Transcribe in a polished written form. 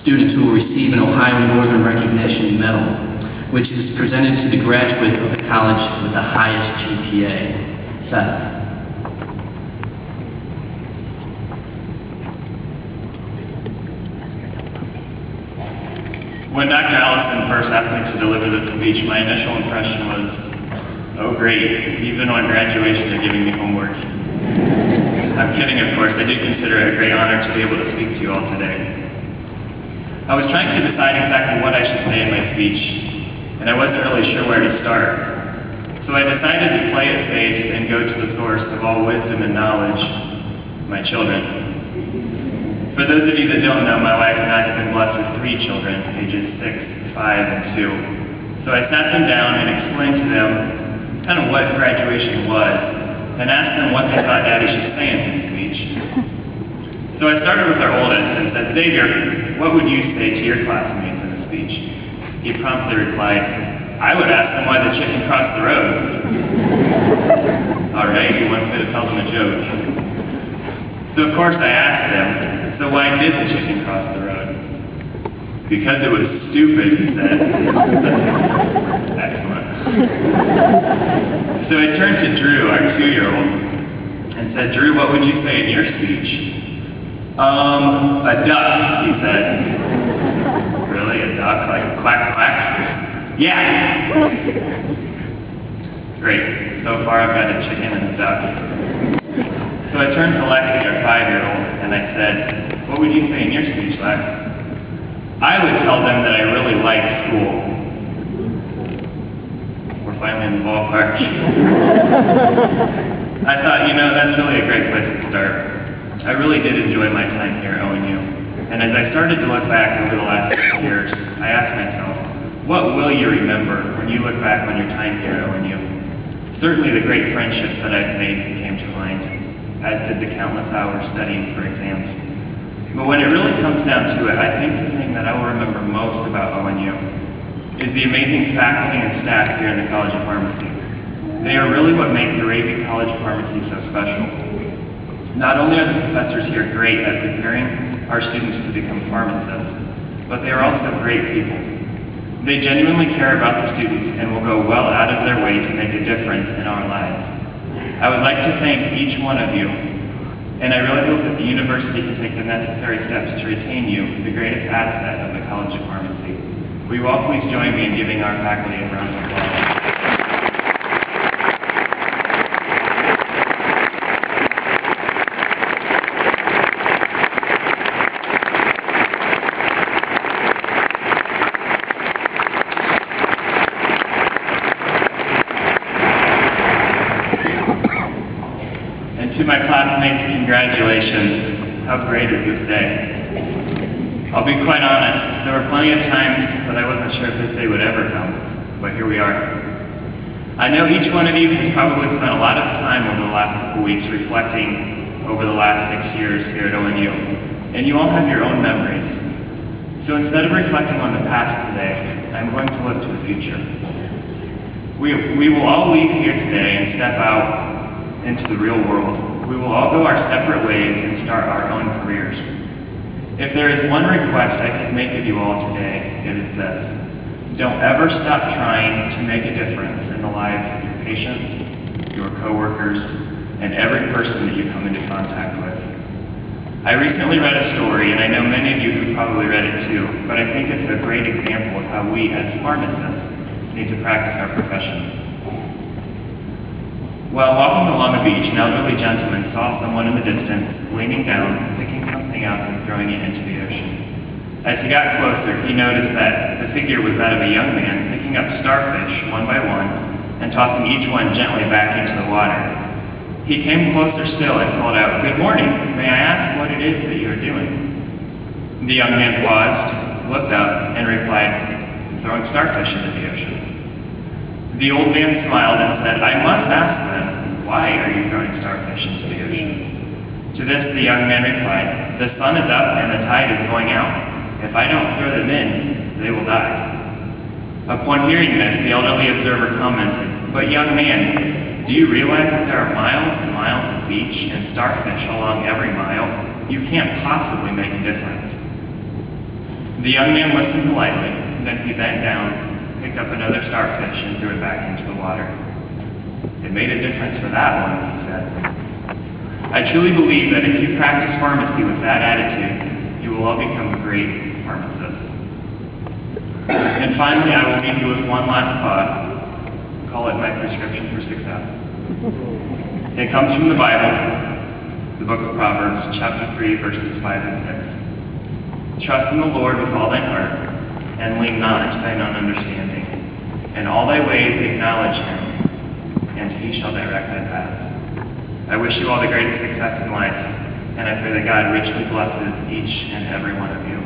students who will receive an Ohio Northern Recognition Medal, which is presented to the graduate of the college with the highest GPA. Seth. When Dr. Allison first asked me to deliver this speech, my initial impression was, oh great, even on graduation they're giving me homework. I'm kidding, of course. I do consider it a great honor to be able to speak to you all today. I was trying to decide exactly what I should say in my speech, and I wasn't really sure where to start. So I decided to play it safe and go to the source of all wisdom and knowledge, my children. For those of you that don't know, my wife and I have been blessed with 3 children, ages 6, 5, and 2. So I sat them down and explained to them kind of what graduation was, and asked them what they thought Daddy should say in his speech. So I started with our oldest and said, Xavier, what would you say to your classmates in a speech? He promptly replied, I would ask them why the chicken crossed the road. All right, he wants me to tell them a joke. So of course I asked them, so why did the chicken cross the road? Because it was stupid, he said. Excellent. So I turned to Drew, our 2-year-old, and said, Drew, what would you say in your speech? A duck, he said. Really, a duck? Like quack, quack? Yeah! Great. So far I've got a chicken and a duck. So I turned to Lexi, our 5-year-old, and I said, what would you say in your speech, Lex? I would tell them that I really like school. We're finally in the ballpark. I thought, that's really a great place to start. I really did enjoy my time here at ONU. And as I started to look back over the last 6 years, I asked myself, what will you remember when you look back on your time here at ONU? Certainly the great friendships that I've made came to mind, as did the countless hours studying for exams. But when it really comes down to it, I think the thing that I will remember most about ONU is the amazing faculty and staff here in the College of Pharmacy. They are really what make the Raven College of Pharmacy so special. Not only are the professors here great at preparing our students to become pharmacists, but they are also great people. They genuinely care about the students and will go well out of their way to make a difference in our lives. I would like to thank each one of you, and I really hope that the university can take the necessary steps to retain you, the greatest asset of the College of Pharmacy. Will you all please join me in giving our faculty a round of applause? To my classmates, congratulations. How great is this day? I'll be quite honest, there were plenty of times that I wasn't sure if this day would ever come, but here we are. I know each one of you has probably spent a lot of time over the last couple weeks reflecting over the last 6 years here at ONU, and you all have your own memories. So instead of reflecting on the past today, I'm going to look to the future. We will all leave here today and step out into the real world. We will all go our separate ways and start our own careers. If there is one request I can make of you all today, it is this. Don't ever stop trying to make a difference in the lives of your patients, your coworkers, and every person that you come into contact with. I recently read a story, and I know many of you have probably read it too, but I think it's a great example of how we as pharmacists need to practice our profession. While walking along a beach, an elderly gentleman saw someone in the distance leaning down, picking something up and throwing it into the ocean. As he got closer, he noticed that the figure was that of a young man picking up starfish one by one and tossing each one gently back into the water. He came closer still and called out, "Good morning. May I ask what it is that you are doing?" The young man paused, looked up, and replied, "Throwing starfish into the ocean." The old man smiled and said, "I must ask then, why are you throwing starfish into the ocean?" To this, the young man replied, "The sun is up and the tide is going out. If I don't throw them in, they will die." Upon hearing this, the elderly observer commented, "But young man, do you realize that there are miles and miles of beach and starfish along every mile? You can't possibly make a difference." The young man listened politely, and then he bent down, picked up another starfish, and threw it back into the water. It made a difference for that one, he said. I truly believe that if you practice pharmacy with that attitude, you will all become great pharmacists. And finally, I will leave you with one last thought. Call it my prescription for success. It comes from the Bible, the book of Proverbs, chapter 3, verses 5 and 6. Trust in the Lord with all thine heart, and lean not unto thine own understanding. In all thy ways acknowledge him, and he shall direct thy paths. I wish you all the greatest success in life, and I pray that God richly blesses each and every one of you.